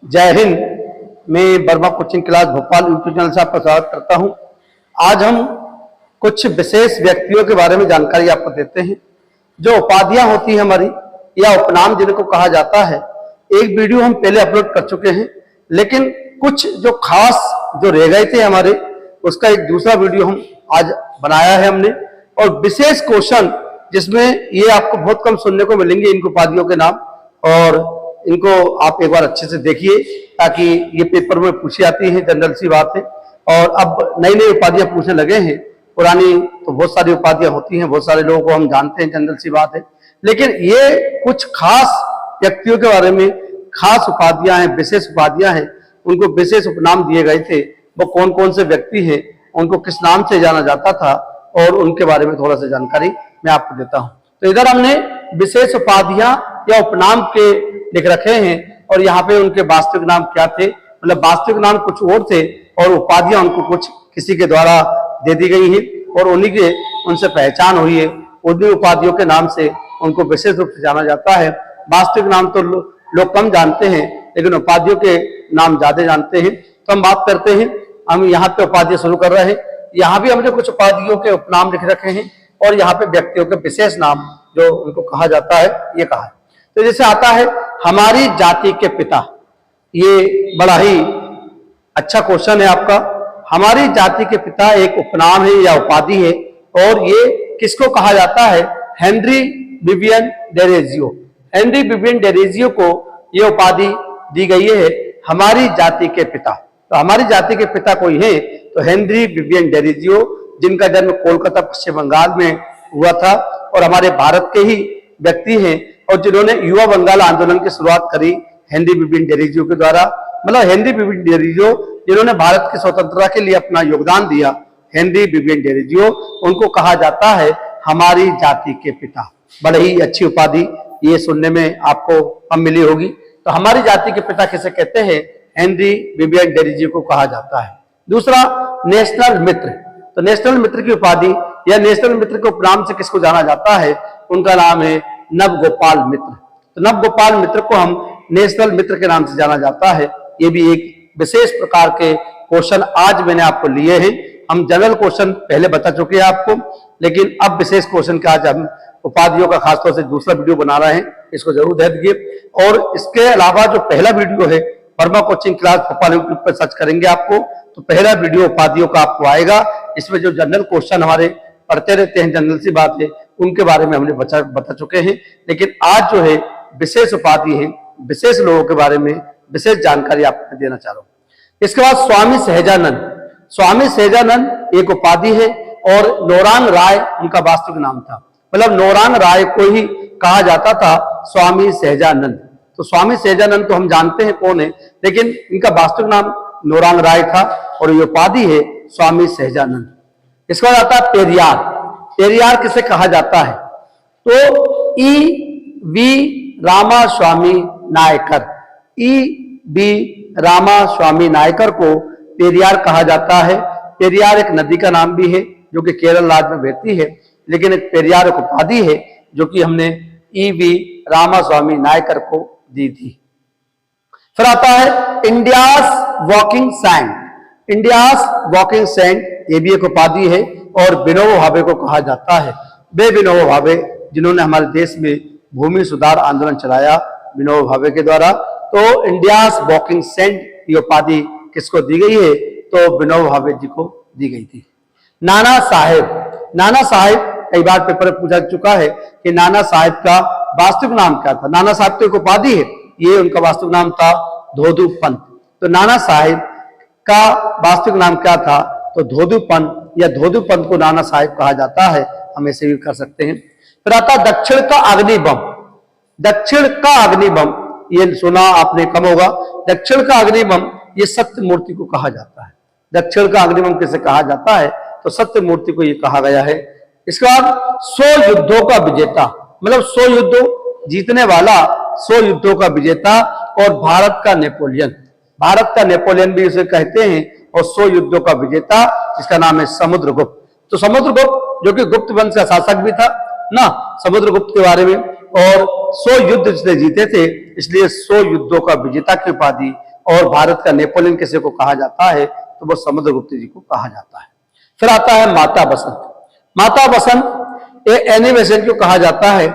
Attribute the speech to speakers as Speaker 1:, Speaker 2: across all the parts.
Speaker 1: जय हिंद। मैं Verma coaching class Bhopal YouTube channel से आपका स्वागत करता हूं। आज हम कुछ विशेष व्यक्तियों के बारे में जानकारी आपको देते हैं। जो उपाधियां होती हैं हमारी या उपनाम जिनको कहा जाता है, एक वीडियो हम पहले अपलोड कर चुके हैं, लेकिन कुछ जो खास जो रह गए थे हमारे, उसका एक दूसरा वीडियो हम आज बनाया है हमने। और विशेष क्वेश्चन जिसमें ये आपको बहुत कम सुनने को मिलेंगे इन उपाधियों के नाम, और इनको आप एक बार अच्छे से देखिए ताकि ये पेपर में पूछी आती है, जनरल सी बात है। और अब नई नई उपाधियां पूछने लगे हैं, पुरानी तो बहुत सारी उपाधियां होती हैं, बहुत सारे लोगों को हम जानते हैं, जनरल सी बात है। लेकिन ये कुछ खास व्यक्तियों के बारे में खास उपाधियां हैं, विशेष उपाधियां हैं, उनको विशेष उपनाम दिए गए थे। वो कौन कौन से व्यक्ति हैं, उनको किस नाम से जाना जाता था, और उनके बारे में थोड़ा सा जानकारी मैं आपको देता हूं। तो इधर हमने विशेष उपाधियां या उपनाम के लिख रखे हैं, और यहाँ पे उनके वास्तविक नाम क्या थे, मतलब वास्तविक नाम कुछ और थे और उपाधियां उनको कुछ किसी के द्वारा दे दी गई है, और उन्हीं के उनसे पहचान हुई है। उन्हीं उपाधियों के नाम से उनको विशेष रूप से जाना जाता है। वास्तविक नाम तो लोग कम जानते हैं, लेकिन उपाधियों के नाम ज्यादा जानते हैं। तो हम बात करते हैं, हम यहाँ पे उपाधियां शुरू कर रहे हैं। यहाँ भी हमने कुछ उपाधियों के उपनाम लिख रखे हैं, और यहाँ पे व्यक्तियों के विशेष नाम जो उनको कहा जाता है, ये कहा है। तो जैसे आता है हमारी जाति के पिता, ये बड़ा ही अच्छा क्वेश्चन है आपका। हमारी जाति के पिता एक उपनाम है या उपाधि है, और ये किसको कहा जाता है? Henry Vivian Derozio. Henry Vivian Derozio को ये उपाधि दी गई है, हमारी जाति के पिता। तो हमारी जाति के पिता कोई है तो हेनरी विवियन डेरोजियो, जिनका जन्म कोलकाता पश्चिम बंगाल में हुआ था, और हमारे भारत के ही व्यक्ति हैं, और जिन्होंने युवा बंगाल आंदोलन की शुरुआत करी हेनरी विवियन डेरोजियो के द्वारा। मतलब हेनरी विवियन डेरोजियो जिन्होंने भारत की स्वतंत्रता के लिए अपना योगदान दिया, हेनरी विवियन डेरोजियो, उनको कहा जाता है हमारी जाति के पिता। बड़ी ही अच्छी उपाधि, ये सुनने में आपको कम मिली होगी। तो हमारी जाति के पिता किसे कहते हैं? हेनरी विवियन डेरोजियो को कहा जाता है। दूसरा, नेशनल मित्र। तो नेशनल मित्र की उपाधि या नेशनल मित्र के उपनाम से किसको जाना जाता है? उनका नाम है नवगोपाल मित्र। तो नवगोपाल मित्र को हम नेशनल मित्र के नाम से जाना जाता है। ये भी एक विशेष प्रकार के क्वेश्चन आज मैंने आपको लिए हैं। हम जनरल क्वेश्चन पहले बता चुके हैं आपको, लेकिन अब विशेष क्वेश्चन का आज हम उपाधियों का खासतौर से दूसरा वीडियो बना रहे हैं, इसको जरूर ध्यान दीजिए। और इसके अलावा जो पहला वीडियो है, Verma coaching class Bhopal YouTube पर सर्च करेंगे आपको, तो पहला वीडियो उपाधियों का आपको आएगा। इसमें जो जनरल क्वेश्चन हमारे पढ़ते रहते हैं, जनरल सी बात है, उनके बारे में हमने बता चुके हैं। लेकिन आज जो है विशेष उपाधि है, विशेष लोगों के बारे में विशेष जानकारी आपको देना चाह रहा हूं। इसके बाद स्वामी सहजानंद। स्वामी सहजानंद एक उपाधि है, और नौरान राय उनका वास्तविक नाम था। मतलब नौरान राय को ही कहा जाता था स्वामी सहजानंद। तो स्वामी सहजानंद तो हम जानते हैं कौन है, लेकिन इनका वास्तविक नाम नौरान राय था, और ये उपाधि है स्वामी सहजानंद। इसके बाद आता है पेरियार। पेरियार किसे कहा जाता है? तो E V Ramaswamy Naicker. E V Ramaswamy Naicker को पेरियार कहा जाता है। पेरियार एक नदी का नाम भी है जो कि केरल राज्य में बहती है, लेकिन एक पेरियार एक उपाधि है जो कि हमने ई वी रामास्वामी नायकर को दी थी। फिर आता है India's walking saint. India's walking saint, ये भी एक उपाधि है, और विनोबा भावे को कहा जाता है। वे विनोबा भावे जिन्होंने हमारे देश में भूमि सुधार आंदोलन चलाया, विनोबा भावे के द्वारा। तो इंडियाज वॉकिंग सेंट ये उपाधि किसको दी गई है? तो विनोबा भावे जी को दी गई थी। नाना साहेब। नाना साहेब कई बार पेपर में पूछा चुका है कि नाना साहेब का वास्तविक नाम क्या था। नाना साहेब तो एक उपाधि है, ये उनका वास्तविक नाम था धोधू पंत। तो नाना साहेब का वास्तविक नाम क्या था? तो धोधू पंत, या धोधू पंत को नाना साहेब कहा जाता है, हम ऐसे भी कर सकते हैं। फिर आता दक्षिण का अग्निबम। दक्षिण का अग्निबम, ये सुना आपने कम होगा। दक्षिण का अग्निबम ये सत्य मूर्ति को कहा जाता है। दक्षिण का अग्निबम किसे कहा जाता है? तो सत्य मूर्ति को ये कहा गया है। इसके बाद 100 युद्धों का विजेता, मतलब 100 युद्ध जीतने वाला, 100 युद्धों का विजेता, और भारत का नेपोलियन। भारत का नेपोलियन भी उसे कहते हैं, और 100 युद्धों का विजेता, जिसका नाम है समुद्रगुप्त। तो समुद्रगुप्त जो कि गुप्त वंश का शासक भी था ना, समुद्रगुप्त के बारे में, और 100 युद्ध जिसने जीते थे, इसलिए 100 युद्धों का विजेता की उपाधि और भारत का नेपोलियन किसी को कहा जाता है तो वो समुद्रगुप्त जी को कहा जाता है। फिर आता है माता बसंत। माता बसंत ये एनी बेसेंट को कहा जाता है।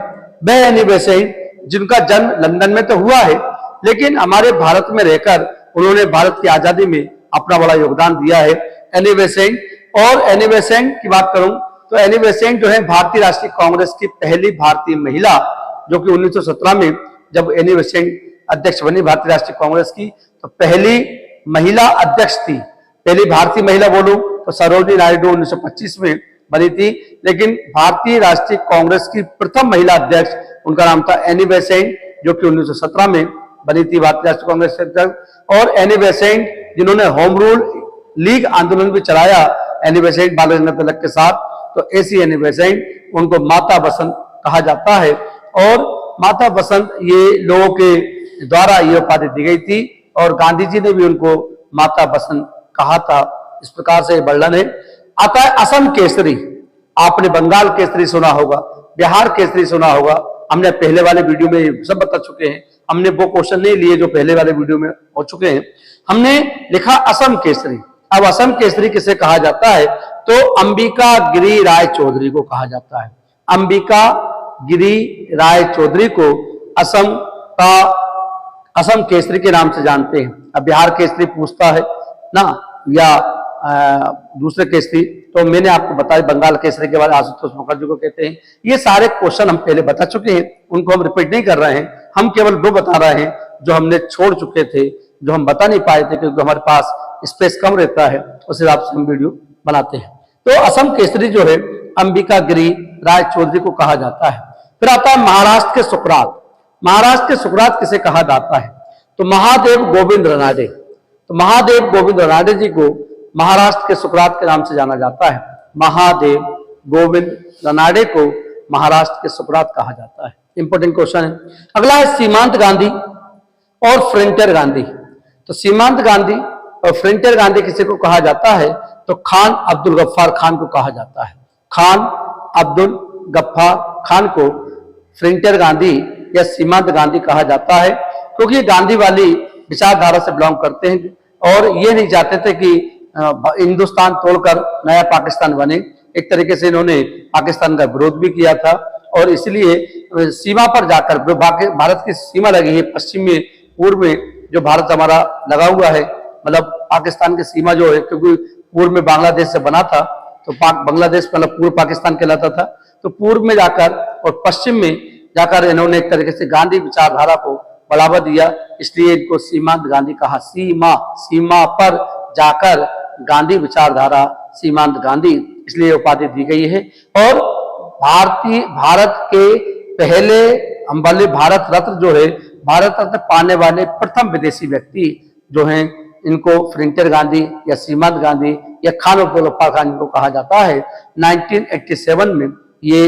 Speaker 1: वह एनी बेसेंट जिनका जन्म लंदन में तो हुआ है, लेकिन हमारे भारत में रहकर उन्होंने भारत की आजादी में अपना बड़ा योगदान दिया है। एनी बेसेंट, और एनी बेसेंट की बात करूं तो एनी बेसेंट जो है भारतीय राष्ट्रीय कांग्रेस की पहली भारतीय महिला, जो कि 1917 में जब एनी बेसेंट अध्यक्ष बनी भारतीय राष्ट्रीय कांग्रेस की, तो पहली महिला अध्यक्ष थी। पहली भारतीय महिला बोलूं तो सरोजिनी नायडू 1925 में बनी थी, लेकिन भारतीय राष्ट्रीय कांग्रेस की प्रथम महिला अध्यक्ष उनका नाम था एनी बेसेंट, जो कि 1917 में बनी थी भारतीय राष्ट्रीय कांग्रेस के अध्यक्ष। और एनी बेसेंट जिन्होंने होम रूल लीग आंदोलन भी चलाया एनी बेसेंट बाल गंगाधर तिलक के साथ, तो ऐसी एनी बेसेंट उनको माता बसंत कहा जाता है। और माता बसंत ये लोगों के द्वारा ये उपाधि दी गई थी और गांधी जी ने भी उनको माता बसंत कहा था। इस प्रकार से वर्णन है। आता है असम केसरी। आपने बंगाल केसरी सुना होगा, बिहार केसरी सुना होगा, हमने पहले वाले वीडियो में सब बता चुके हैं। हमने वो क्वेश्चन नहीं लिए जो पहले वाले वीडियो में हो चुके हैं। हमने लिखा असम केसरी। अब असम केसरी किसे कहा जाता है तो अंबिका गिरी राय चौधरी को कहा जाता है। अंबिका गिरी राय चौधरी को असम केसरी के नाम से जानते हैं। अब बिहार केसरी पूछता है ना, या दूसरे केसरी, तो मैंने आपको बताया बंगाल केसरी के बाद आशुतोष मुखर्जी को कहते हैं। ये सारे क्वेश्चन हम पहले बता चुके हैं, उनको हम रिपीट नहीं कर रहे हैं। हम केवल वो बता रहे हैं जो हमने छोड़ चुके थे, जो हम बता नहीं पाए थे क्योंकि हमारे पास स्पेस कम रहता है, उस हिसाब से हम वीडियो बनाते हैं। तो असम केसरी जो है अंबिका गिरी राय चौधरी को कहा जाता है। फिर आता है महाराष्ट्र के सुकरात। महाराष्ट्र के सुकरात किसे कहा जाता है तो महादेव गोविंद रनाडे। तो महादेव गोविंद रनाडे जी को महाराष्ट्र के सुकरात के नाम से जाना जाता है। महादेव गोविंद रनाडे को महाराष्ट्र के सुकरात कहा जाता है। इंपॉर्टेंट क्वेश्चन है। अगला है सीमांत गांधी और फ्रंटियर गांधी। तो सीमांत गांधी और फ्रंटियर गांधी किसी को कहा जाता है तो खान अब्दुल गफ्फार खान को कहा जाता है। खान अब्दुल गफ्फार खान को फ्रंटियर गांधी या सीमांत गांधी कहा जाता है, क्योंकि ये गांधी वाली विचारधारा से बिलोंग करते हैं और ये नहीं चाहते थे कि हिंदुस्तान तोड़कर नया पाकिस्तान बने। एक तरीके से इन्होंने पाकिस्तान का विरोध भी किया था और इसलिए सीमा पर जाकर भारत की सीमा लगी है पश्चिम में, पूर्व में जो भारत हमारा लगा हुआ है, मतलब पाकिस्तान की सीमा जो है, क्योंकि पूर्व में बांग्लादेश से बना था तो बांग्लादेश मतलब पूर्व पाकिस्तान कहलाता था। तो पूर्व में जाकर और पश्चिम में जाकर इन्होंने एक तरीके से गांधी विचारधारा को बढ़ावा दिया, इसलिए इनको सीमांत गांधी कहा। सीमा पर जाकर गांधी विचारधारा सीमांत गांधी, इसलिए उपाधि दी गई है। और भारत के पहले हम बोले भारत रत्न जो है, भारत रत्न पाने वाले प्रथम विदेशी व्यक्ति जो हैं, इनको फ्रंटियर गांधी या सीमांत गांधी या खान अब्दुल गफ्फार खान को कहा जाता है। 1987 में ये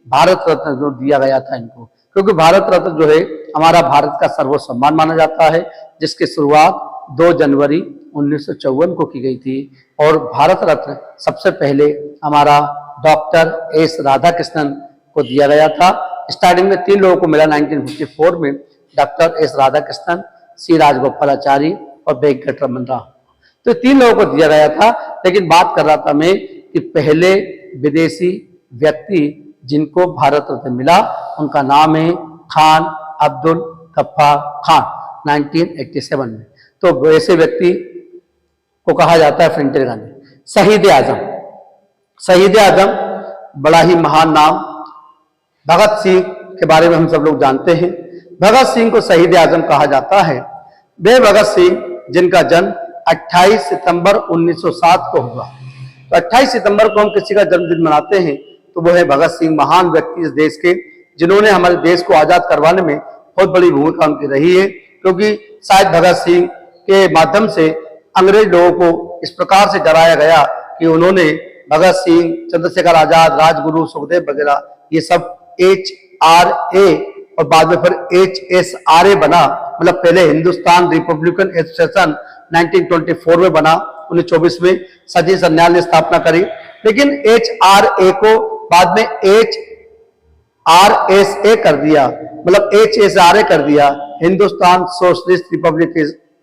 Speaker 1: भारत रत्न जो दिया गया था इनको, क्योंकि भारत रत्न जो है हमारा भारत का सर्वोच्च सम्मान माना जाता है, जिसकी शुरुआत 2 जनवरी 1954 को की गई थी। और भारत रत्न सबसे पहले हमारा डॉक्टर एस राधाकृष्णन को दिया गया था। स्टार्टिंग में 3 लोगों को मिला 1954 में, डॉक्टर एस राधाकृष्णन, सी राजगोपालाचारी और वेंकटरमण राव। तो 3 लोगों को दिया गया था। लेकिन बात कर रहा था मैं कि पहले विदेशी व्यक्ति जिनको भारत रत्न मिला उनका नाम है खान अब्दुल गफ्फार खान, 1987 में। तो ऐसे व्यक्ति को कहा जाता है फ्रंटियर गांधी। शहीद आजम, शहीद आजम बड़ा ही महान नाम। भगत सिंह के बारे में हम सब लोग जानते हैं। भगत सिंह को शहीद आजम कहा जाता है। वे भगत सिंह जिनका जन्म 28 सितंबर 1907 को हुआ। तो 28 सितंबर को हम किसी का जन्मदिन मनाते हैं तो वो है भगत सिंह, महान व्यक्ति इस देश के, जिन्होंने हमारे देश को आजाद करवाने में बहुत बड़ी भूमिका उनकी रही है। क्योंकि शायद भगत सिंह के माध्यम से अंग्रेज लोगों को इस प्रकार से डराया गया कि उन्होंने भगत सिंह, चंद्रशेखर आजाद, राजगुरु, सुखदेव वगैरह ये सब HRA और बाद में फिर HSRA बना, मतलब पहले हिंदुस्तान रिपब्लिकन एसोसिएशन 1924 में बना, 1924 में सचिन सन्याल ने स्थापना करी। लेकिन HRA को बाद में HRSA कर दिया, मतलब HSRA कर दिया, हिंदुस्तान सोशलिस्ट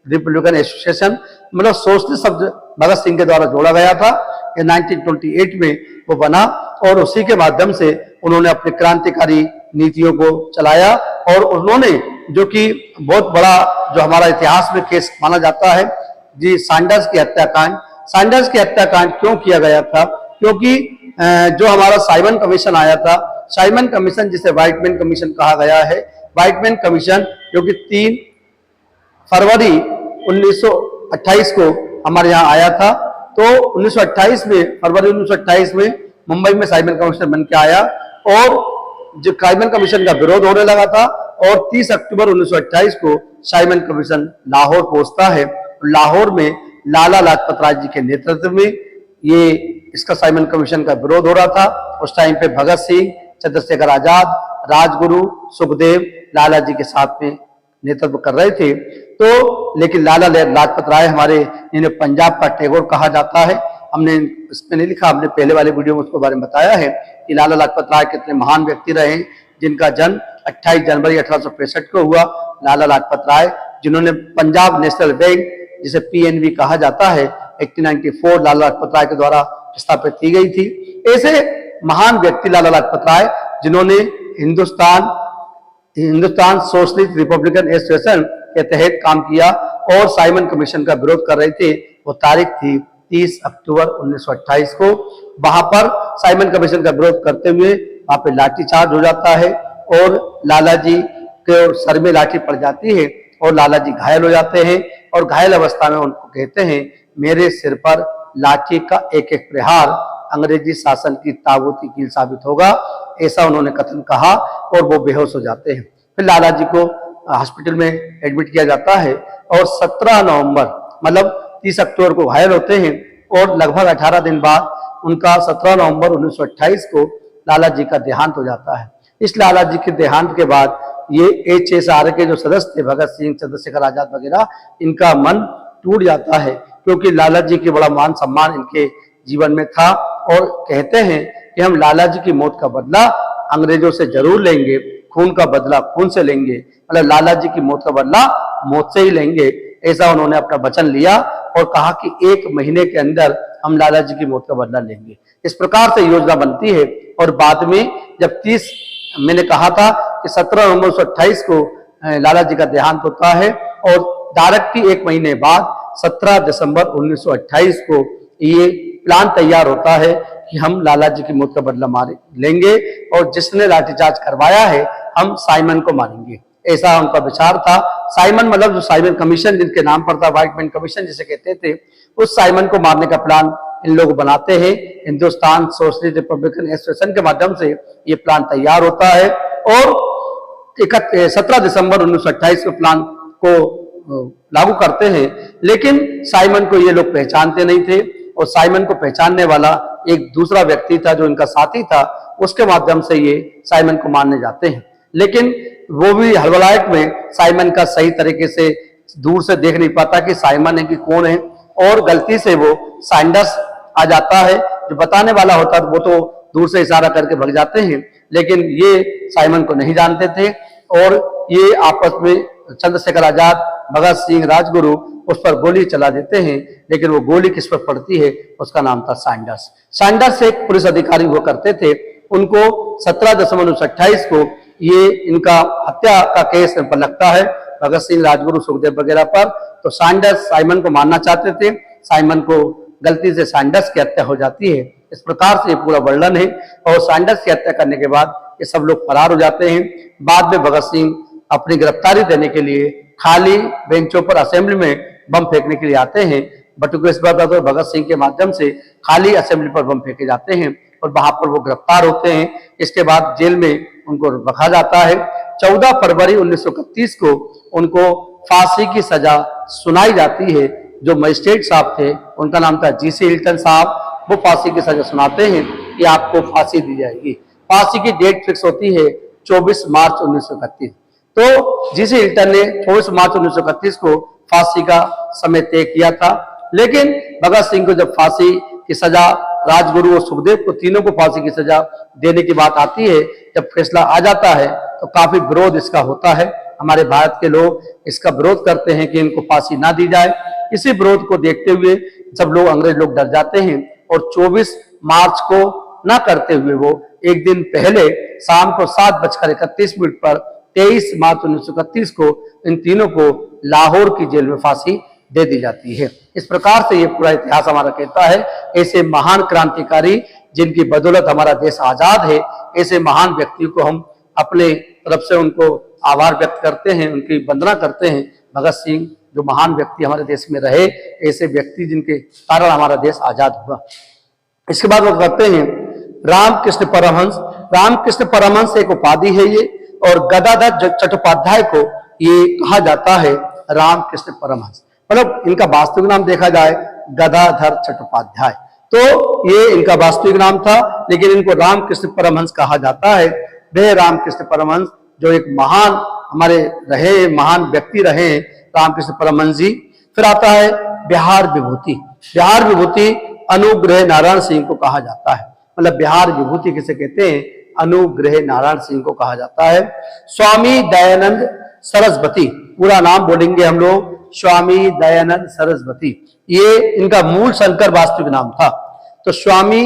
Speaker 1: रिपब्लिकन एसोसिएशन, मतलब सोशलिस्ट शब्द भगत सिंह के द्वारा जोड़ा गया था। ये 1928 में वो बना और उसी के माध्यम से उन्होंने अपने क्रांतिकारी नीतियों को चलाया। और उन्होंने जो कि बहुत बड़ा जो हमारा इतिहास में केस माना जाता है जी, सैंडर्स की हत्याकांड। सैंडर्स की हत्याकांड क्यों किया गया था? क्योंकि जो हमारा साइमन कमीशन आया था, साइमन कमीशन जिसे व्हाइटमैन कमीशन कहा गया है, व्हाइटमैन कमीशन जो कि 3 फरवरी 1928 को हमारे यहाँ आया था। तो 1928 में, फरवरी 1928 में मुंबई में साइमन कमीशन बन के आया और जो साइमन कमीशन का विरोध होने लगा था और 30 अक्टूबर 1928 को साइमन कमीशन लाहौर पहुंचता है। लाहौर में लाला लाजपत राय जी के नेतृत्व में ये इसका साइमन कमीशन का विरोध हो रहा था। उस टाइम पे भगत सिंह, चंद्रशेखर आजाद, राजगुरु, सुखदेव लाला जी के साथ में नेतृत्व कर रहे थे। तो लेकिन लाला लाजपत राय हमारे, इन्हें पंजाब का टैगोर कहा जाता है। हमने इसमें नहीं लिखा, हमने पहले वाले वीडियो में उसके बारे में बताया है कि लाला लाजपत राय कितने महान व्यक्ति रहे, जिनका जन्म 28 जनवरी 1865 को हुआ। लाला लाजपत राय जिन्होंने पंजाब नेशनल बैंक, जिसे पीएनबी कहा जाता है, 1894 लाला लाजपत राय के द्वारा स्थापित की गई थी। ऐसे महान व्यक्ति लाला लाजपत राय जिन्होंने हिंदुस्तान सोशलिस्ट रिपब्लिकन एसोसिएशन के तहत काम किया और साइमन कमीशन का विरोध कर रहे थे। वो तारीख थी 30 अक्टूबर 1928 को। वहां पर साइमन कमीशन का विरोध करते हुए वहां पे लाठीचार्ज हो जाता है और लाला जी के सर में लाठी पड़ जाती है और लाला जी घायल हो जाते हैं। और घायल अवस्था में उनको कहते हैं, मेरे सिर पर लाठी का एक एक प्रहार अंग्रेजी शासन की ताबूती कील साबित होगा, ऐसा उन्होंने कथन कहा और वो बेहोश हो जाते हैं। फिर लाला जी को हॉस्पिटल में एडमिट किया जाता है और 17 नवंबर, मतलब 30 अक्टूबर को घायल होते हैं और लगभग 18 दिन बाद उनका 17 नवंबर 1928 को लाला जी का देहांत हो जाता है। इस लाला जी के देहांत के बाद ये HSR के जो सदस्य थे, भगत सिंह, चंद्रशेखर आजाद वगैरह, इनका मन टूट जाता है क्योंकि लाला जी के बड़ा मान सम्मान इनके जीवन में था। और कहते हैं कि हम लाला जी की मौत का बदला अंग्रेजों से जरूर लेंगे, खून का बदला खून से लेंगे, मतलब लाला जी की मौत का बदला मौत से ही लेंगे, ऐसा उन्होंने अपना वचन लिया और कहा कि 1 महीने के अंदर हम लाला जी की मौत का बदला लेंगे। इस प्रकार से योजना बनती है। और बाद में जब 30, मैंने कहा था कि 17 नवंबर 1928 को लाला जी का देहांत होता है और डायरेक्ट ही 1 महीने बाद 17 दिसंबर 1928 को ये प्लान तैयार होता है कि हम लाला जी की मौत का बदला लेंगे और जिसने लाठीचार्ज करवाया है हम साइमन को मारेंगे, ऐसा उनका विचार था। साइमन मतलब जो साइमन कमीशन जिनके नाम पर था, व्हाइटमैन कमीशन जिसे कहते थे, उस साइमन को मारने का प्लान इन लोग बनाते हैं। हिंदुस्तान सोशलिस्ट रिपब्लिकन एसोसिएशन के माध्यम से ये प्लान तैयार होता है और 17 दिसंबर 1928 को प्लान को लागू करते हैं। लेकिन साइमन को ये लोग पहचानते नहीं थे और साइमन को पहचानने वाला एक दूसरा व्यक्ति था जो इनका साथी था, उसके माध्यम से ये साइमन को मारने जाते हैं। लेकिन वो भी हड़बड़ाहट में साइमन का सही तरीके से दूर से देख नहीं पाता कि साइमन है कि कौन है, और गलती से वो सैंडर्स आ जाता है, जो बताने वाला होता है वो तो दूर से इशारा करके भाग जाते हैं। लेकिन ये साइमन को नहीं जानते थे और ये आपस में चंद्रशेखर आजाद, भगत सिंह, राजगुरु उस पर गोली चला देते हैं। लेकिन वो गोली किस पर पड़ती है, उसका नाम था सैंडर्स। सैंडर्स एक पुलिस अधिकारी हुआ करते थे। उनको 17 दिसंबर 1928 को ये इनका हत्या का केस पर लगता है, भगत सिंह, राजगुरु, सुखदेव वगैरह पर। तो सैंडर्स साइमन को मारना चाहते थे, साइमन को गलती से सैंडर्स की हत्या हो जाती है। इस प्रकार से पूरा वर्णन है। और सैंडर्स की हत्या करने के बाद ये सब लोग फरार हो जाते हैं। बाद में भगत सिंह अपनी गिरफ्तारी देने के लिए खाली बेंचों पर असेंबली में बम फेंकने के लिए आते हैं। बटुकेश्वर इस बात तो भगत सिंह के माध्यम से खाली असेंबली पर बम फेंके जाते हैं और वहां पर वो गिरफ्तार होते हैं। इसके बाद जेल में उनको रखा जाता है। 14 फरवरी 1931 को उनको फांसी की सजा सुनाई जाती है। जो मजिस्ट्रेट साहब थे, उनका नाम था जीसी हिल्टन साहब, वो फांसी की सजा सुनाते हैं कि आपको फांसी दी जाएगी। फांसी की डेट फिक्स होती है 24 मार्च 1931। तो जीसी हिल्टन ने 24 मार्च 1931 को फांसी का समय तय किया था। लेकिन भगत सिंह को जब फांसी की सजा, राजगुरु और सुखदेव को तीनों को फांसी की सजा देने की बात आती है, जब फैसला आ जाता है तो काफी विरोध इसका होता है हमारे भारत के लोग इसका विरोध करते हैं कि इनको फांसी ना दी जाए। इसी विरोध को देखते हुए सब लोग, अंग्रेज लोग डर जाते हैं और 24 मार्च को ना करते हुए वो एक दिन पहले शाम को 7:31 पर 23 मार्च 1931 को इन तीनों को लाहौर की जेल में फांसी दे दी जाती है। इस प्रकार से ये पूरा इतिहास हमारा कहता है, ऐसे महान क्रांतिकारी जिनकी बदौलत हमारा देश आजाद है, ऐसे महान व्यक्ति को हम अपने तरफ से उनको आभार व्यक्त करते हैं, उनकी वंदना करते हैं। भगत सिंह जो महान व्यक्ति हमारे देश में रहे, ऐसे व्यक्ति जिनके कारण हमारा देश आजाद हुआ। इसके बाद वो कहते हैं रामकृष्ण परमहंस। रामकृष्ण परमहंस एक उपाधि है ये, और गदाधर चट्टोपाध्याय को ये कहा जाता है रामकृष्ण परमहंस। मतलब इनका वास्तविक नाम देखा जाए गदाधर चट्टोपाध्याय, तो ये इनका वास्तविक नाम था, लेकिन इनको रामकृष्ण परमहंस कहा जाता है। वे रामकृष्ण परमहंस जो एक महान हमारे रहे, महान व्यक्ति रहे रामकृष्ण परमहंस जी। फिर आता है बिहार विभूति। बिहार विभूति अनुग्रह नारायण सिंह को कहा जाता है। मतलब बिहार विभूति किसे कहते हैं? अनुग्रह नारायण सिंह को कहा जाता है। स्वामी दयानंद सरस्वती, पूरा नाम बोलेंगे हम लोग, स्वामी दयानंद सरस्वती। ये इनका मूल शंकर वास्तविक नाम था। तो स्वामी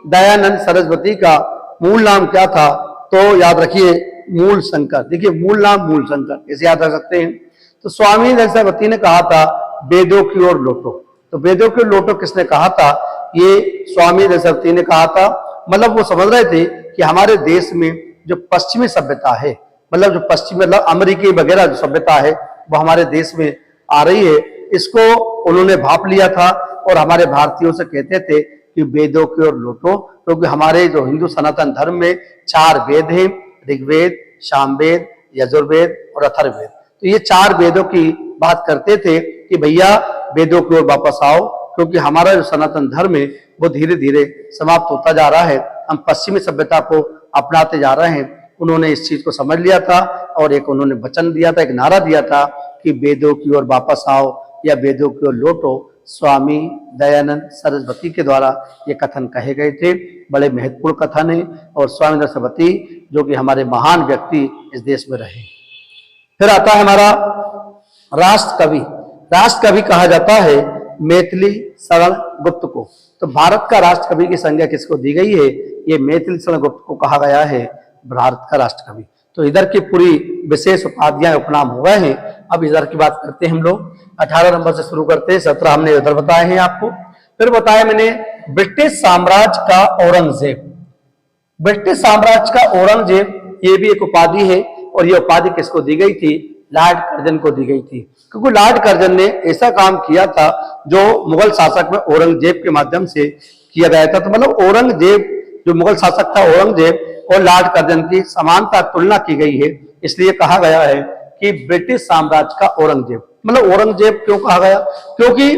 Speaker 1: दयानंद सरस्वती का मूल नाम क्या था? तो याद रखिए मूल शंकर। देखिए मूल नाम मूल शंकर, इसे याद रख सकते हैं। तो स्वामी दयानंद सरस्वती ने कहा था वेदों की ओर लौटो। तो वेदों की ओर लौटो किसने कहा था? ये स्वामी दयानंद सरस्वती ने कहा था। मतलब वो समझ रहे थे कि हमारे देश में जो पश्चिमी सभ्यता है, मतलब जो पश्चिमी मतलब अमेरिकी वगैरह जो सभ्यता है वो हमारे देश में आ रही है, इसको उन्होंने भाप लिया था और हमारे भारतीयों से कहते थे कि वेदों की ओर लौटो, क्योंकि हमारे जो हिंदू सनातन धर्म में 4 वेद हैं, ऋग्वेद, सामवेद, यजुर्वेद और अथर्ववेद। तो ये 4 वेदों की बात करते थे कि भैया वेदों की ओर वापस आओ, क्योंकि हमारा जो सनातन धर्म है वो धीरे धीरे समाप्त होता जा रहा है, हम पश्चिमी सभ्यता को अपनाते जा रहे हैं। उन्होंने इस चीज को समझ लिया था और एक उन्होंने वचन दिया था, एक नारा दिया था कि वेदों की ओर वापस आओ या वेदों की ओर लौटो। स्वामी दयानंद सरस्वती के द्वारा ये कथन कहे गए थे। बड़े महत्वपूर्ण कथन है, और स्वामी दयानंद सरस्वती जो कि हमारे महान व्यक्ति इस देश में रहे। फिर आता है हमारा राष्ट्र कवि। राष्ट्र कवि कहा जाता है मैथिली शरण गुप्त को। तो भारत का राष्ट्र कवि की संज्ञा किसको दी गई है? ये मैथिली शरण गुप्त को कहा गया है भारत का राष्ट्र कवि। तो इधर की पूरी विशेष उपाधियां उपनाम हो गए हैं। अब इधर की बात करते हैं हम लोग। 18 नंबर से शुरू करते हैं, 17 हमने इधर बताए हैं आपको। फिर बताया मैंने ब्रिटिश साम्राज्य का औरंगजेब। ब्रिटिश साम्राज्य का औरंगजेब ये भी एक उपाधि है, और ये उपाधि किसको दी गई थी? लॉर्ड कर्जन को दी गई थी, क्योंकि लॉर्ड कर्जन ने ऐसा काम किया था जो मुगल शासक में औरंगजेब के माध्यम से किया गया था। तो मतलब औरंगजेब जो मुगल शासक था, औरंगजेब और लॉर्ड कर्जन की समानता तुलना की गई है, इसलिए कहा गया है कि ब्रिटिश साम्राज्य का औरंगजेब। मतलब औरंगजेब क्यों कहा गया? क्योंकि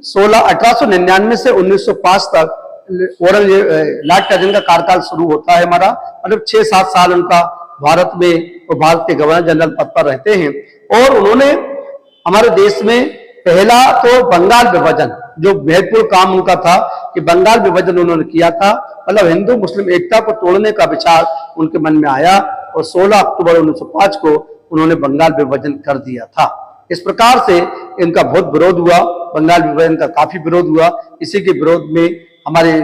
Speaker 1: 1899 से 1905 तक औरंगजेब लॉर्ड कर्जन का कार्यकाल शुरू होता है हमारा। मतलब 6-7 साल उनका भारत में वो भारत के गवर्नर जनरल पद पर रहते हैं, और उन्होंने हमारे देश में पहला तो बंगाल विभाजन, जो महत्वपूर्ण काम उनका था कि बंगाल विभाजन उन्होंने किया था। मतलब हिंदू मुस्लिम एकता को तोड़ने का विचार उनके मन में आया, और 16 अक्टूबर 1905 को उन्होंने बंगाल विभाजन कर दिया था। इस प्रकार से इनका बहुत विरोध हुआ, बंगाल विभाजन का काफी विरोध हुआ। इसी के विरोध में हमारे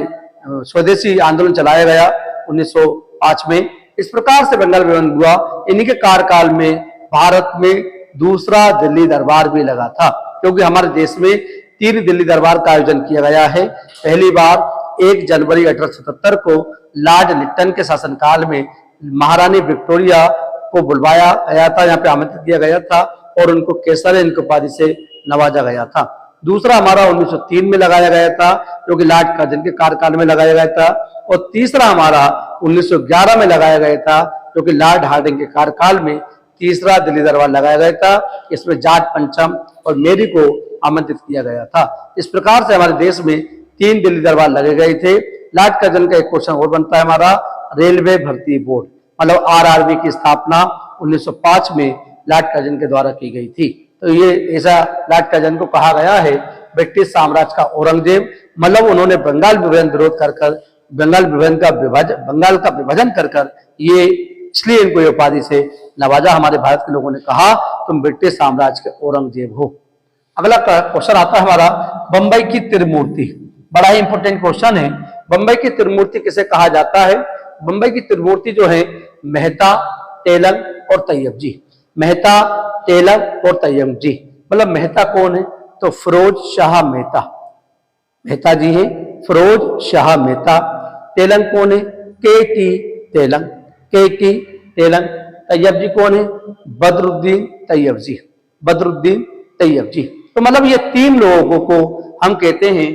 Speaker 1: स्वदेशी आंदोलन चलाया गया 1905 में। इस प्रकार से बंगाल विभाजन हुआ। इन्हीं के कार्यकाल में भारत में दूसरा दिल्ली दरबार भी लगा था, क्योंकि हमारे देश में 3 दिल्ली दरबार का आयोजन किया गया है। पहली बार 1 जनवरी 1877 को लॉर्ड लिट्टन के शासनकाल में महारानी विक्टोरिया को बुलवाया गया था, यहाँ पे आमंत्रित किया गया था, और उनको केसर इनकी उपाधि से नवाजा गया था। दूसरा हमारा 1903 में लगाया गया था, जो कि लॉर्ड कर्जन के कार्यकाल में लगाया गया था। और तीसरा हमारा 1911 में लगाया गया था, जो कि लॉर्ड हार्डिंग के कार्यकाल में तीसरा दिल्ली दरबार लगाया गया था। इसमें जाट पंचम और मेरी को आमंत्रित किया गया था। इस प्रकार से हमारे देश में 3 दिल्ली दरबार लगे गए थे। लॉर्ड कर्जन का एक क्वेश्चन और बनता है हमारा, रेलवे भर्ती बोर्ड, मतलब आरआरबी की स्थापना 1905 में लॉर्ड कर्जन के द्वारा की गई थी। तो ये ऐसा लॉर्ड कर्जन को कहा गया है ब्रिटिश साम्राज्य का औरंगजेब। मतलब उन्होंने बंगाल विभाजन विरोध कर बंगाल का विभाजन कर ये इसलिए इनको ये उपाधि से नवाजा। हमारे भारत के लोगों ने कहा तुम ब्रिटिश साम्राज्य के औरंगजेब हो। अगला क्वेश्चन आता है हमारा, बंबई की त्रिमूर्ति। बड़ा ही इंपॉर्टेंट क्वेश्चन है। बंबई की त्रिमूर्ति किसे कहा जाता है? बंबई की त्रिमूर्ति जो है मेहता, तेलंग और तैयब जी। मेहता, तेलंग और तैयब जी। मतलब मेहता कौन है? तो फिरोज शाह मेहता, मेहता जी है फिरोज शाह मेहता। तेलंग कौन है? के.टी. तेलंग, के.टी. तेलंग। तैयब जी कौन है? बदरुद्दीन तैयब जी, बदरुद्दीन तैयब जी। तो मतलब ये तीन लोगों को हम कहते हैं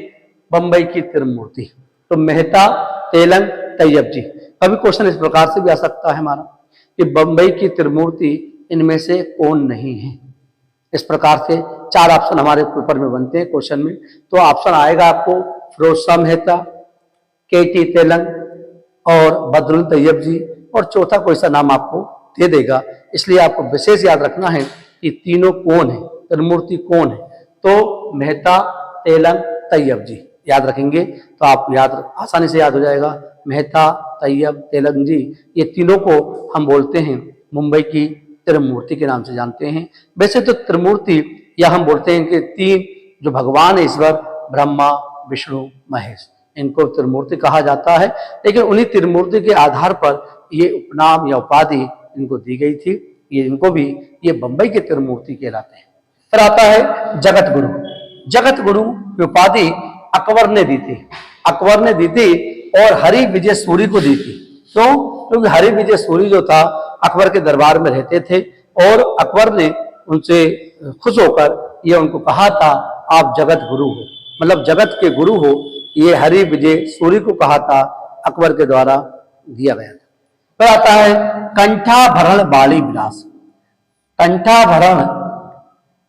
Speaker 1: बंबई की त्रिमूर्ति। तो मेहता, तेलंग, तैयब जी। कभी क्वेश्चन इस प्रकार से भी आ सकता है हमारा कि बंबई की त्रिमूर्ति इनमें से कौन नहीं है। इस प्रकार से 4 ऑप्शन हमारे पेपर में बनते हैं क्वेश्चन में। तो ऑप्शन आएगा आपको फिरोज शाह मेहता, के.टी. तेलंग और बदरुद्दीन तैयब जी, और चौथा कोई सा नाम आपको दे देगा। इसलिए आपको विशेष याद रखना है कि तीनों कौन है, त्रिमूर्ति कौन है। तो मेहता, तेलंग, तैयब जी याद रखेंगे तो आप याद आसानी से याद हो जाएगा। मेहता, तैयब, तेलंग जी, ये तीनों को हम बोलते हैं मुंबई की त्रिमूर्ति के नाम से जानते हैं। वैसे तो त्रिमूर्ति या हम बोलते हैं कि तीन जो भगवान है ईश्वर, ब्रह्मा, विष्णु, महेश, इनको त्रिमूर्ति कहा जाता है। लेकिन उन्हीं त्रिमूर्ति के आधार पर ये उपनाम या उपाधि इनको दी गई थी। ये इनको भी ये बंबई के त्रिमूर्ति कहलाते हैं। फिर आता है जगत गुरु। जगत गुरु की उपाधि अकबर ने दी थी, अकबर ने दी थी और हरि विजय सूरी को दी थी। क्यों? क्योंकि हरि विजय सूरी जो था अकबर के दरबार में रहते थे और अकबर ने उनसे खुश होकर ये उनको कहा था आप जगत गुरु हो, मतलब जगत के गुरु हो। ये हरि विजय सूरी को कहा था, अकबर के द्वारा दिया गया था। फिर आता है कंठाभरण बाली विलास।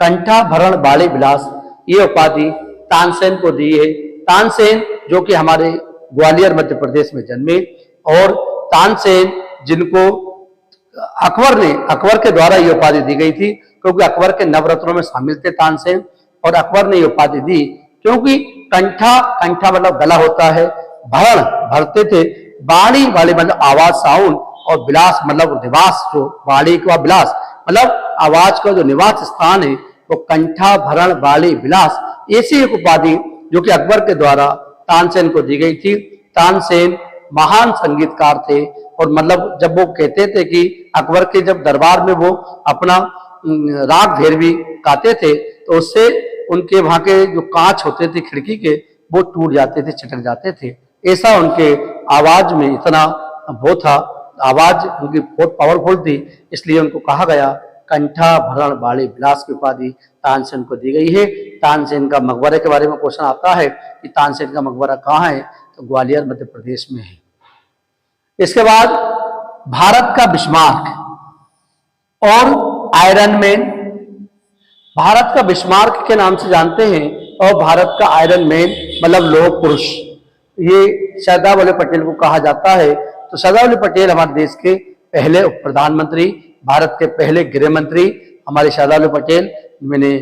Speaker 1: कंठाभरण बाली विलास ये उपाधि तानसेन को दी है। तानसेन जो कि हमारे ग्वालियर मध्य प्रदेश में जन्मे, और तानसेन जिनको अकबर के द्वारा ये उपाधि दी गई थी, क्योंकि अकबर के नवरत्नों में शामिल थे तानसेन, और अकबर ने ये उपाधि दी क्योंकि कंठा मतलब गला होता है, भरण भरते थे, बाणी वाले मतलब आवाज साउंड, और विलास मतलब निवास, जो बाणी का विलास मतलब आवाज का जो निवास स्थान है वो कंठाभरण बाली विलास। ऐसी एक उपाधि जो कि अकबर के द्वारा तानसेन को दी गई थी। तानसेन महान संगीतकार थे, और मतलब जब वो कहते थे कि अकबर के जब दरबार में वो अपना राग भैरवी गाते थे तो उससे उनके वहां के जो कांच होते थे खिड़की के वो टूट जाते थे, छिटक जाते थे। ऐसा उनके आवाज में इतना वो था, आवाज उनकी बहुत पावरफुल थी, इसलिए उनको कहा गया कंठाभरण बाली विलास की उपाधि तानसेन को दी गई है। तानसेन का मकबरे के बारे में क्वेश्चन आता है कि तानसेन का मकबरा कहाँ है, तो ग्वालियर मध्य प्रदेश में है। इसके बाद भारत का बिस्मार्क और आयरन मैन। भारत का बिस्मार्क के नाम से जानते हैं, और भारत का आयरन मैन मतलब लौह पुरुष, ये सरदार वल्लभ पटेल को कहा जाता है। तो सरदार वल्लभ पटेल हमारे देश के पहले उप प्रधानमंत्री, भारत के पहले गृह मंत्री हमारे सरदार वल्लभ पटेल। मैंने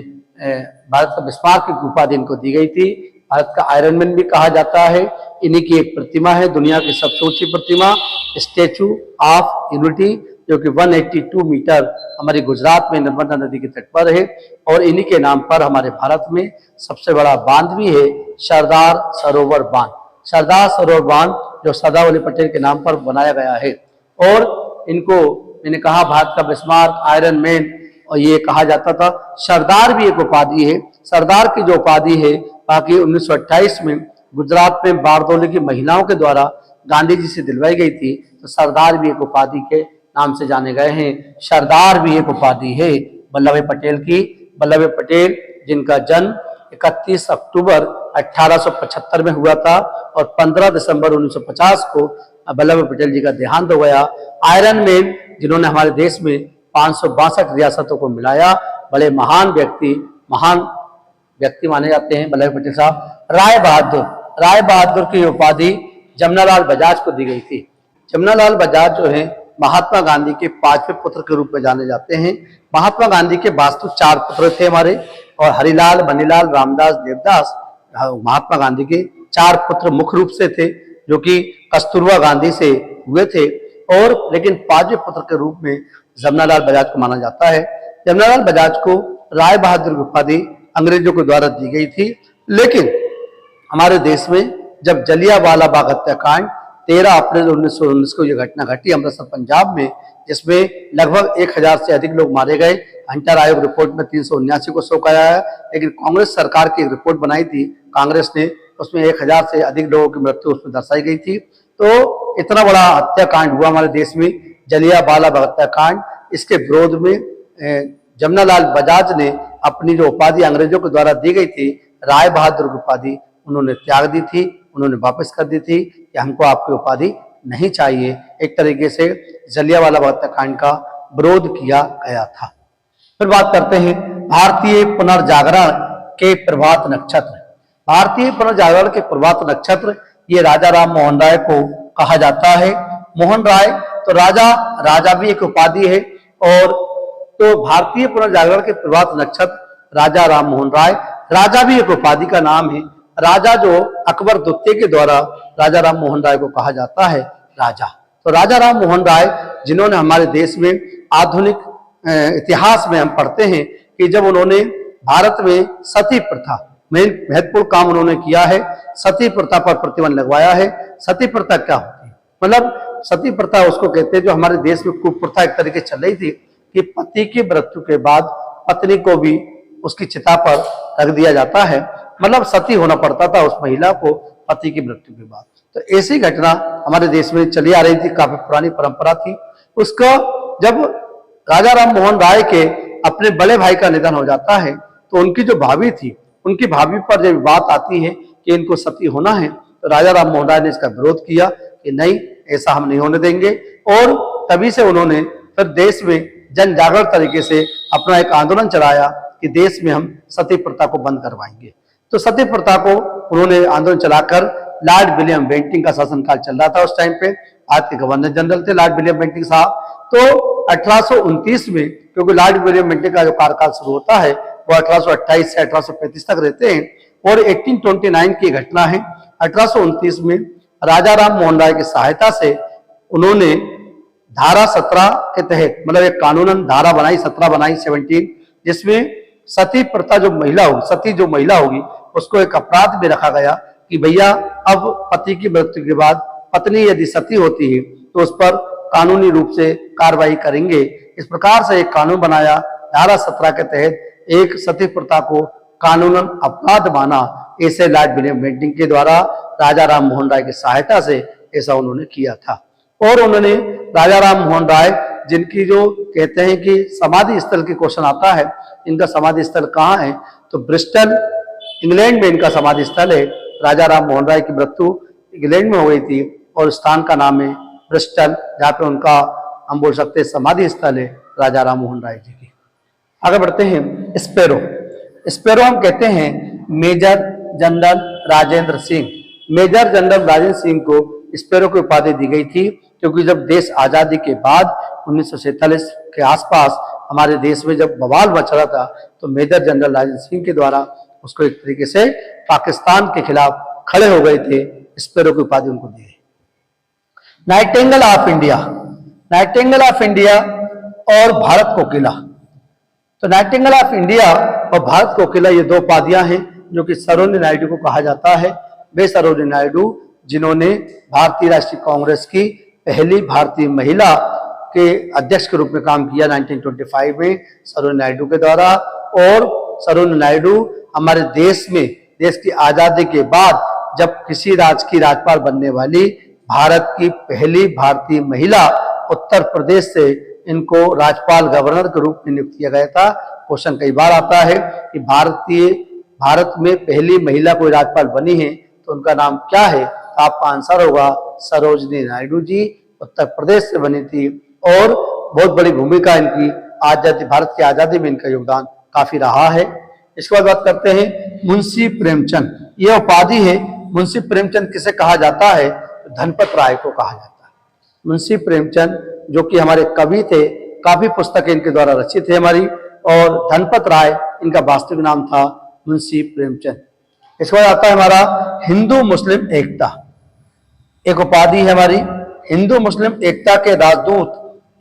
Speaker 1: भारत का बिस्मार्क की उपाधि इनको दी गई थी। भारत का आयरन मैन भी कहा जाता है। इन्हीं की एक प्रतिमा है, दुनिया की सबसे ऊंची प्रतिमा, स्टैचू ऑफ यूनिटी, जो कि 182 मीटर हमारी गुजरात में नर्मदा नदी के तट पर है। और इन्हीं के नाम पर हमारे भारत में सबसे बड़ा बांध भी है, सरदार सरोवर बांध। सरदार सरोवर बांध जो सरदार वल्लभ पटेल के नाम पर बनाया गया है। और इनको मैंने कहा भारत का बिस्मार्क, आयरन मैन, और ये कहा जाता था। सरदार भी एक उपाधि है। सरदार की जो उपाधि है बाकी 1928 में गुजरात में बारदोली की महिलाओं के द्वारा गांधी जी से दिलवाई गई थी। तो सरदार भी एक उपाधि के नाम से जाने गए हैं। सरदार भी एक उपाधि है वल्लभ भाई पटेल की। वल्लभ भाई पटेल जिनका जन्म 31 अक्टूबर 1875 में हुआ था, और 15 दिसंबर 1950 को वल्लभ भाई पटेल जी का देहांत हो गया। आयरन मैन जिन्होंने हमारे देश में 562 रियासतों को मिलाया, बड़े महान व्यक्ति माने जाते हैं वल्लभ भाई पटेल साहब। राय बहादुर की उपाधि जमनालाल बजाज को दी गई थी। जमनालाल बजाज जो है महात्मा गांधी के 5वें पुत्र के रूप में जाने जाते हैं। महात्मा गांधी के वास्तु 4 पुत्र थे हमारे, और हरिलाल, बनीलाल, रामदास, देवदास महात्मा गांधी के 4 पुत्र मुख्य रूप से थे, जो कि कस्तूरबा गांधी से हुए थे। और लेकिन पांचवें पुत्र के रूप में जमनालाल बजाज को माना जाता है। जमनालाल बजाज को राय बहादुर की उपाधि अंग्रेजों के द्वारा दी गई थी, लेकिन हमारे देश में जब जलियांवाला बाग हत्याकांड 13 अप्रैल 1919 को यह घटना घटी अमृतसर पंजाब में, जिसमें लगभग 1000 से अधिक लोग मारे गए। हंटर आयोग रिपोर्ट में 379 को शो कराया है, लेकिन कांग्रेस सरकार की एक रिपोर्ट बनाई थी कांग्रेस ने, उसमें 1000 से अधिक लोगों की मृत्यु उसमें दर्शाई गई थी। तो इतना बड़ा हत्याकांड हुआ हमारे देश में, जलियांवाला बाग हत्याकांड। इसके विरोध में जमनालाल बजाज ने अपनी जो उपाधि अंग्रेजों के द्वारा दी गई थी, राय बहादुर की उपाधि, उन्होंने त्याग दी थी, उन्होंने वापस कर दी थी कि हमको आपकी उपाधि नहीं चाहिए। एक तरीके से जलियांवाला बाग हत्याकांड का विरोध किया गया था। फिर बात करते हैं भारतीय पुनर्जागरण के प्रभात नक्षत्र। भारतीय पुनर्जागरण के प्रभात नक्षत्र ये राजा राम मोहन राय को कहा जाता है। मोहन राय तो राजा भी एक उपाधि है, और तो भारतीय पुनर्जागरण के प्रभात नक्षत्र राजा राम मोहन राय, राजा भी एक उपाधि का नाम है। राजा जो अकबर द्वितीय के द्वारा राजा राम मोहन राय को कहा जाता है राजा। तो राजा राम मोहन राय जिन्होंने हमारे देश में आधुनिक इतिहास में हम पढ़ते हैं कि जब उन्होंने भारत में सती प्रथा महत्वपूर्ण काम उन्होंने किया है, सती प्रथा पर प्रतिबंध लगवाया है। सती प्रथा क्या होती है? मतलब सती प्रथा उसको कहते हैं जो हमारे देश में कुप्रथा एक तरीके चल रही थी कि पति की मृत्यु के बाद पत्नी को भी उसकी चिता पर रख दिया जाता है, मतलब सती होना पड़ता था उस महिला को पति की मृत्यु के बाद। तो ऐसी घटना हमारे देश में चली आ रही थी, काफी पुरानी परंपरा थी। उसका जब राजा राम मोहन राय के अपने बड़े भाई का निधन हो जाता है, तो उनकी जो भाभी थी, उनकी भाभी पर जब बात आती है कि इनको सती होना है, तो राजा राम मोहन राय ने इसका विरोध किया कि नहीं, ऐसा हम नहीं होने देंगे। और तभी से उन्होंने फिर देश में जन जागरण तरीके से अपना एक आंदोलन चलाया कि देश में हम सती प्रथा को बंद करवाएंगे। तो सती प्रथा को उन्होंने आंदोलन चलाकर, लॉर्ड विलियम बेंटिंग का शासनकाल चल रहा था उस टाइम पे, आज के गवर्नर जनरल थे लॉर्ड विलियम बेंटिंग साहब। तो 1829 में, क्योंकि लॉर्ड विलियम बेंटिंग का जो कार्यकाल शुरू होता है वो 1828 से 1835 तक रहते हैं, और 1829 की घटना है। 1829 में राजा राम मोहन राय की सहायता से उन्होंने धारा 17 के तहत, मतलब एक कानूनन धारा बनाई, 17 बनाई, 17, जिसमें सती प्रथा जो महिला होगी, सती जो महिला होगी, उसको एक अपराध में रखा गया कि भैया अब पति की मृत्यु के बाद पत्नी यदि सती होती है तो उस पर कानूनी रूप से कार्रवाई करेंगे। इस प्रकार से एक कानून बनाया, धारा 17 के तहत एक सती प्रथा को कानूनन अपराध माना। ऐसे लॉर्ड विलियम बेंटिंग के द्वारा राजा राम मोहन राय की सहायता से ऐसा उन्होंने किया था। और उन्होंने राजा राम मोहन राय, जिनकी जो कहते हैं कि समाधि स्थल की क्वेश्चन आता है, इनका समाधि स्थल कहाँ है, तो ब्रिस्टल इंग्लैंड में इनका समाधि स्थल है। राजा राम मोहन राय की मृत्यु इंग्लैंड में हो गई थी और स्थान का नाम है ब्रिस्टल, जहाँ पे उनका हम बोल सकते हैं समाधि स्थल है राजा राम मोहन राय जी की। आगे बढ़ते हैं। स्पैरो, स्पैरो हम कहते हैं major general Rajendra Singh. Major general Rajendra Singh को स्पैरो की उपाधि दी गई थी, क्योंकि जब देश आजादी के बाद 1947 के आसपास हमारे देश में जब बवाल मच रहा था, तो मेजर जनरल राजेंद्र सिंह के द्वारा उसको एक तरीके से पाकिस्तान के खिलाफ खड़े हो गए थे, स्पैरो की उपाधि उनको दी। Nightingale of India, nightingale of India और भारत कोकिला। तो नाइटिंगेल ऑफ इंडिया और भारत कोकिला ये दो उपाधियां हैं जो कि सरोजिनी नायडू को कहा जाता है। वे सरोजिनी नायडू जिन्होंने भारतीय राष्ट्रीय कांग्रेस की पहली भारतीय महिला के अध्यक्ष के रूप में काम किया 1925 में सरोजिनी नायडू के द्वारा। और सरोजिनी नायडू हमारे देश में, देश की आजादी के बाद जब किसी राज्य की राज्यपाल बनने वाली भारत की पहली भारतीय महिला, उत्तर प्रदेश से इनको राज्यपाल गवर्नर के रूप में नियुक्त किया गया था। क्वेश्चन कई बार आता है कि भारत में पहली महिला कोई राज्यपाल बनी है तो उनका नाम क्या है, तो आपका आंसर होगा सरोजिनी नायडू जी, उत्तर प्रदेश से बनी थी। और बहुत बड़ी भूमिका इनकी आजादी, भारत की आजादी में इनका योगदान काफी रहा है। इसके बाद बात करते हैं मुंशी प्रेमचंद। यह उपाधि है, मुंशी प्रेमचंद किसे कहा जाता है, तो धनपत राय को कहा जाता है। मुंशी प्रेमचंद जो कि हमारे कवि थे, काफी पुस्तकें इनके द्वारा रचित है हमारी, और धनपत राय इनका वास्तविक नाम था मुंशी प्रेमचंद। इसके बाद आता है हमारा हिंदू मुस्लिम एकता। एक उपाधि है हमारी हिंदू मुस्लिम एकता के राजदूत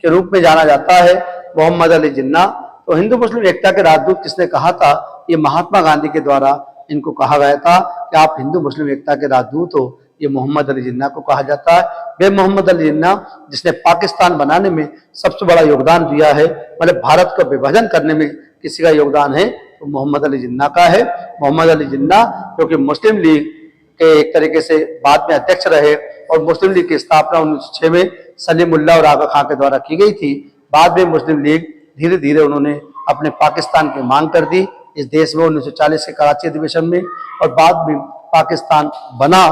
Speaker 1: के रूप में जाना जाता है मोहम्मद अली जिन्ना। तो हिंदू मुस्लिम एकता के राजदूत किसने कहा था? ये महात्मा गांधी के द्वारा इनको कहा गया था कि आप हिंदू मुस्लिम एकता के राजदूत हो। ये मोहम्मद अली जिन्ना को कहा जाता है। वे मोहम्मद अली जिन्ना जिसने पाकिस्तान बनाने में सबसे बड़ा योगदान दिया है, मतलब भारत का विभाजन करने में किसी का योगदान है तो मोहम्मद अली जिन्ना का है। मोहम्मद अली जिन्ना जो कि मुस्लिम लीग के एक तरीके से बाद में अध्यक्ष रहे और मुस्लिम लीग की स्थापना 1906 में सलीमुल्लाह और आगा खां के द्वारा की गई थी। बाद में मुस्लिम लीग धीरे धीरे उन्होंने अपने पाकिस्तान की मांग कर दी इस देश में 1940 के कराची अधिवेशन में, और बाद में पाकिस्तान बना।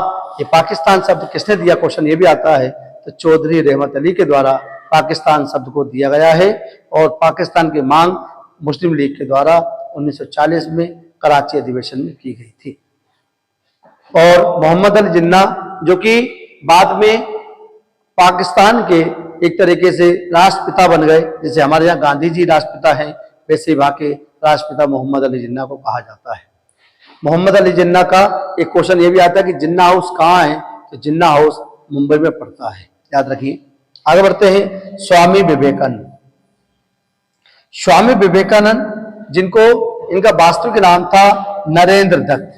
Speaker 1: ये पाकिस्तान शब्द किसने दिया, क्वेश्चन ये भी आता है, तो चौधरी रहमत अली के द्वारा पाकिस्तान शब्द को दिया गया है। और पाकिस्तान की मांग मुस्लिम लीग के द्वारा 1940 में कराची अधिवेशन में की गई थी। और मोहम्मद अली जिन्ना जो कि बाद में पाकिस्तान के एक तरीके से राष्ट्रपिता बन गए, जैसे हमारे यहाँ गांधी जी राष्ट्रपिता हैं, वैसे वहां के राष्ट्रपिता मोहम्मद अली जिन्ना को कहा जाता है। मोहम्मद अली जिन्ना का एक क्वेश्चन ये भी आता है कि जिन्ना हाउस कहाँ है, तो जिन्ना हाउस मुंबई में पड़ता है, याद रखिए। आगे बढ़ते हैं। स्वामी विवेकानंद। स्वामी विवेकानंद जिनको इनका वास्तविक नाम था नरेंद्र दत्त,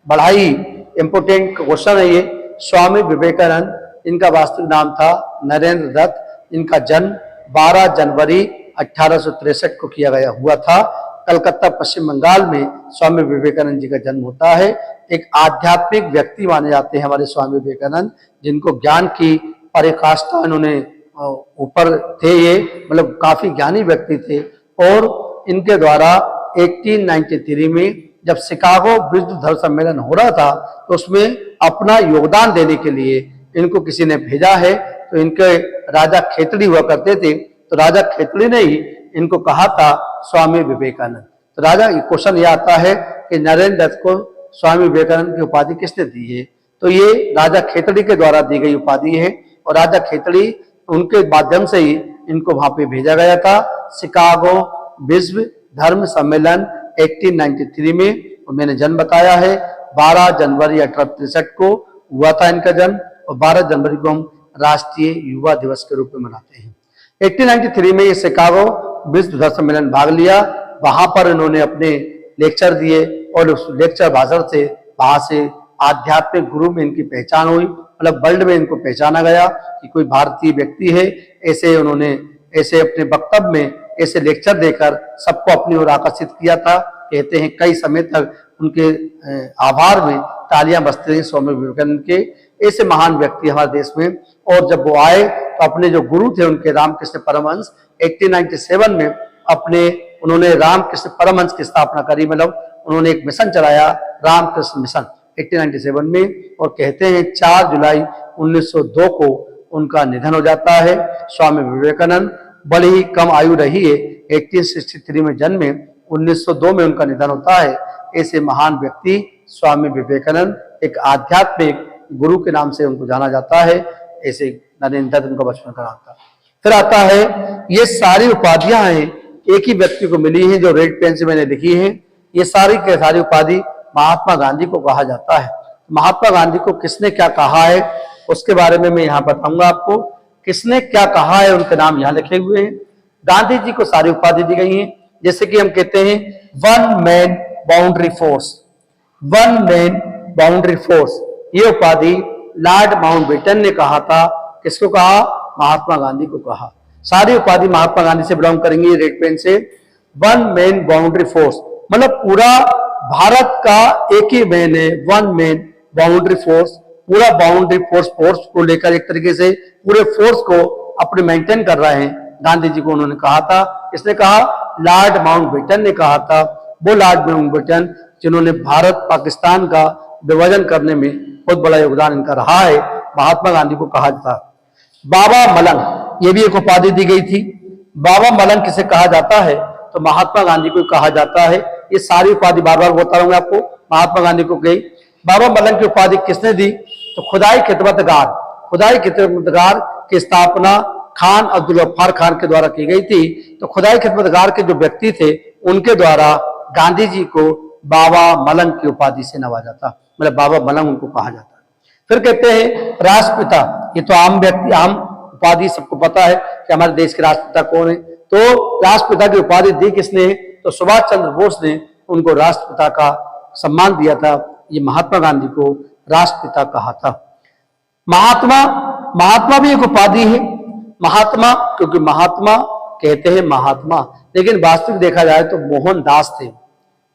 Speaker 1: बड़ा ही इंपोर्टेंट क्वेश्चन है ये। स्वामी विवेकानंद इनका वास्तविक नाम था नरेंद्र दत्त। इनका जन्म 12 जनवरी 1863 को किया गया हुआ था। कलकत्ता पश्चिम बंगाल में स्वामी विवेकानंद जी का जन्म होता है। एक आध्यात्मिक व्यक्ति माने जाते हैं हमारे स्वामी विवेकानंद, जिनको ज्ञान की पराकाष्ठा इन्होंने ऊपर थे, ये मतलब काफी ज्ञानी व्यक्ति थे। और इनके द्वारा 1893 में जब शिकागो विश्व धर्म सम्मेलन हो रहा था तो उसमें अपना योगदान देने के लिए इनको किसी ने भेजा है। तो इनके राजा खेतड़ी हुआ करते थे, तो राजा खेतड़ी ने ही इनको कहा था स्वामी विवेकानंद। तो राजा क्वेश्चन ये आता है कि नरेंद्र दत्त को स्वामी विवेकानंद की उपाधि किसने दी है, तो ये राजा खेतड़ी के द्वारा दी गई उपाधि है। और राजा खेतड़ी उनके माध्यम से ही इनको वहां पे भेजा गया था शिकागो विश्व धर्म सम्मेलन 1893 में। और मैंने जन्म बताया है 12 जनवरी 1863 को हुआ था इनका जन्म, और 12 जनवरी को हम राष्ट्रीय युवा दिवस के रूप में मनाते हैं। 1893 में ये शिकागो विश्व धर्म सम्मेलन भाग लिया। वहां पर इन्होंने अपने लेक्चर दिए और उस लेक्चर भाषण से वहां से आध्यात्मिक गुरु में इनकी पहचान हुई, मतलब वर्ल्ड में इनको पहचाना गया कि कोई भारतीय व्यक्ति है। ऐसे उन्होंने ऐसे अपने वक्तव्य में ऐसे लेक्चर देकर सबको अपनी ओर आकर्षित किया था। कहते हैं कई समय तक उनके आभार में तालियां बजते रही स्वामी विवेकानंद के। ऐसे महान व्यक्ति हमारे देश में। और जब वो आए तो अपने जो गुरु थे उनके रामकृष्ण परमहंस 1897 में अपने उन्होंने रामकृष्ण परमहंस की स्थापना करी, मतलब उन्होंने एक मिशन चलाया रामकृष्ण मिशन 1897 में। और कहते हैं 4 जुलाई 1902 को उनका निधन हो जाता है। स्वामी विवेकानंद बड़ी ही कम आयु रही है, 1863 में जन्मे, 1902 में उनका निधन होता है। ऐसे महान व्यक्ति स्वामी विवेकानंद एक आध्यात्मिक गुरु के नाम से उनको जाना जाता है। ऐसे नरेंद्र दत्त उनका बचपन का नाम था। फिर आता है ये सारी उपाधियां हैं एक ही व्यक्ति को मिली हैं जो रेड पेन से मैंने लिखी है। ये सारी के सारी उपाधि महात्मा गांधी को कहा जाता है। महात्मा गांधी को किसने क्या कहा है उसके बारे में मैं यहाँ बताऊंगा आपको। किसने क्या कहा है उनके नाम यहाँ लिखे हुए हैं। गांधी जी को सारी उपाधि दी गई है, जैसे कि हम कहते हैं one man boundary force, one man boundary force. ये उपाधि लॉर्ड माउंटबेटन ने कहा था। किसको कहा? महात्मा गांधी को कहा। सारी उपाधि महात्मा गांधी से बिलोंग करेंगी रेड पेन से। वन मैन बाउंड्री फोर्स मतलब पूरा भारत का एक ही मैन है, वन मैन बाउंड्री फोर्स। पूरा बाउंड्री फोर्स को लेकर एक तरीके से पूरे फोर्स को अपने मेंटेन कर रहे हैं। गांधी जी को उन्होंने कहा था। इसने कहा लॉर्ड माउंटबेटन ने कहा था। वो लॉर्ड माउंटबेटन जिन्होंने भारत पाकिस्तान का विभाजन करने में बहुत बड़ा योगदान इनका रहा है, महात्मा गांधी को कहा था। बाबा मलंग, ये भी एक उपाधि दी गई थी। बाबा मलंग किसे कहा जाता है? तो महात्मा गांधी को कहा जाता है। ये सारी उपाधि बार बार बता रहा हूं आपको, महात्मा गांधी को गई। बाबा मलंग की उपाधि किसने दी? तो खुदाई खिदमतगार, खुदाई खिदमतगार की स्थापना खान अब्दुल गफ्फार खान के द्वारा की गई थी। तो खुदाई खिदमतगार के जो व्यक्ति थे उनके द्वारा गांधी जी को बाबा मलंग की उपाधि से नवाजा था, मतलब बाबा मलंग उनको कहा जाता है। फिर कहते हैं राष्ट्रपिता, ये तो आम व्यक्ति, आम उपाधि सबको पता है कि हमारे देश के राष्ट्रपिता कौन है। तो राष्ट्रपिता की उपाधि दी किसने? तो सुभाष चंद्र बोस ने उनको राष्ट्रपिता का सम्मान दिया था। ये महात्मा गांधी को राष्ट्रपिता कहा था। महात्मा भी एक उपाधि है। महात्मा, क्योंकि महात्मा कहते हैं महात्मा, लेकिन वास्तविक देखा जाए तो मोहनदास थे।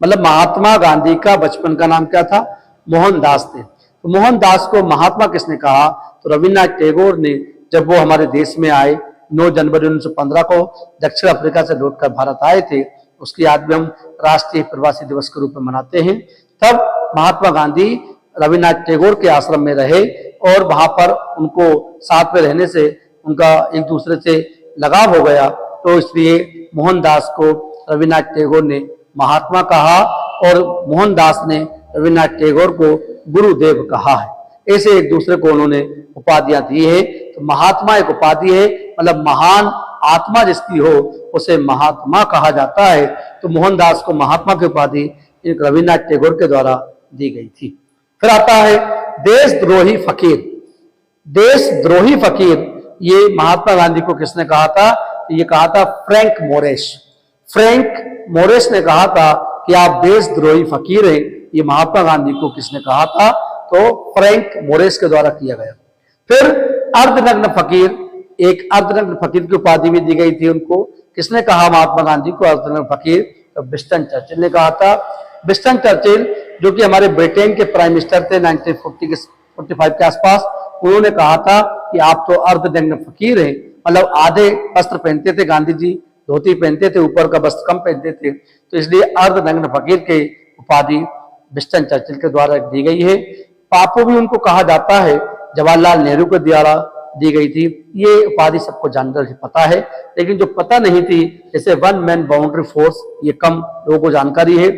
Speaker 1: मतलब महात्मा गांधी का बचपन का नाम क्या था? मोहनदास थे। तो मोहनदास को महात्मा किसने कहा? तो रविन्द्रनाथ टैगोर ने, जब वो हमारे देश में आए 9 जनवरी 1915 को दक्षिण अफ्रीका से लौटकर भारत आए थे, उसकी याद में हम राष्ट्रीय प्रवासी दिवस के रूप में मनाते हैं। तब महात्मा गांधी रविन्द्रनाथ टैगोर के आश्रम में रहे और वहां पर उनको साथ में रहने से उनका एक दूसरे से लगाव हो गया। तो इसलिए मोहनदास को रविन्द्रनाथ टैगोर ने महात्मा कहा और मोहनदास ने रविन्द्रनाथ टैगोर को गुरुदेव कहा है। ऐसे एक दूसरे को उन्होंने उपाधियां दी है। तो महात्मा एक उपाधि है, मतलब महान आत्मा जिसकी हो उसे महात्मा कहा जाता है। तो मोहनदास को महात्मा की उपाधि रविन्द्रनाथ टैगोर के द्वारा दी गई थी। फिर आता है देशद्रोही फकीर। देशद्रोही फकीर, ये महात्मा गांधी को किसने कहा था? ये कहा था फ्रैंक मोरेस। फ्रैंक मोरेस ने कहा था कि आप देशद्रोही फकीर हैं। ये महात्मा गांधी को किसने कहा था? तो फ्रैंक मोरेस के द्वारा किया गया। फिर अर्धनग्न फकीर, एक अर्धनग्न फकीर की उपाधि भी दी गई थी उनको। किसने कहा महात्मा गांधी को अर्धनग्न फकीर? तो विंस्टन चर्चिल ने कहा था। विंस्टन चर्चिल जो कि हमारे ब्रिटेन के प्राइम मिनिस्टर थे 1945 के आसपास, उन्होंने कहा था कि आप तो अर्धनग्न फकीर हैं। मतलब आधे वस्त्र पहनते थे गांधी जी, धोती पहनते थे, ऊपर का वस्त्र कम पहनते थे, तो इसलिए अर्धनग्न फकीर के उपाधि विंस्टन चर्चिल के द्वारा दी गई है। पापू भी उनको कहा जाता है, जवाहरलाल नेहरू के द्वारा दी गई थी। ये उपाधि सबको जानकर पता है, लेकिन जो पता नहीं थी, जैसे 1 मैन बाउंड्री फोर्स, ये कम लोगों को जानकारी है।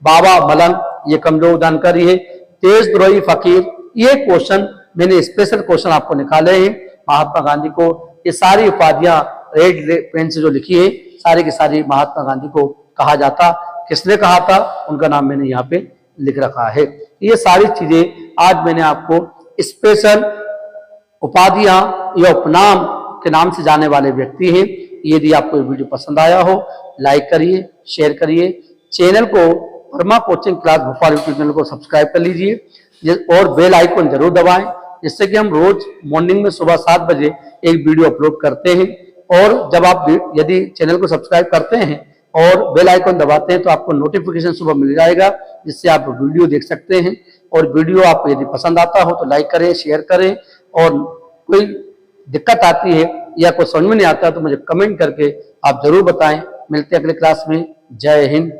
Speaker 1: बाबा मलंग, ये कम लोगों को जानकारी है। देशद्रोही फकीर, ये क्वेश्चन मैंने स्पेशल क्वेश्चन आपको निकाले हैं महात्मा गांधी को। ये सारी उपाधियां रेड पेन से जो लिखी है, सारी की सारी महात्मा गांधी को कहा जाता। किसने कहा था? उनका नाम मैंने यहाँ पे लिख रखा है। ये सारी चीजें आज मैंने आपको स्पेशल उपाधियां या उपनाम के नाम से जाने वाले व्यक्ति हैं। यदि आपको ये वीडियो पसंद आया हो, लाइक करिए, शेयर करिए। चैनल को Verma coaching class Bhopal YouTube channel को सब्सक्राइब कर लीजिए और बेल आइकन जरूर दबाएं, जिससे कि हम रोज मॉर्निंग में सुबह 7 बजे एक वीडियो अपलोड करते हैं। और जब आप यदि चैनल को सब्सक्राइब करते हैं और बेल आइकन दबाते हैं तो आपको नोटिफिकेशन सुबह मिल जाएगा, जिससे आप वीडियो देख सकते हैं। और वीडियो आपको यदि पसंद आता हो तो लाइक करें, शेयर करें। और कोई दिक्कत आती है या कोई समझ में नहीं आता तो मुझे कमेंट करके आप जरूर बताएं। मिलते हैं अगले क्लास में। जय हिंद।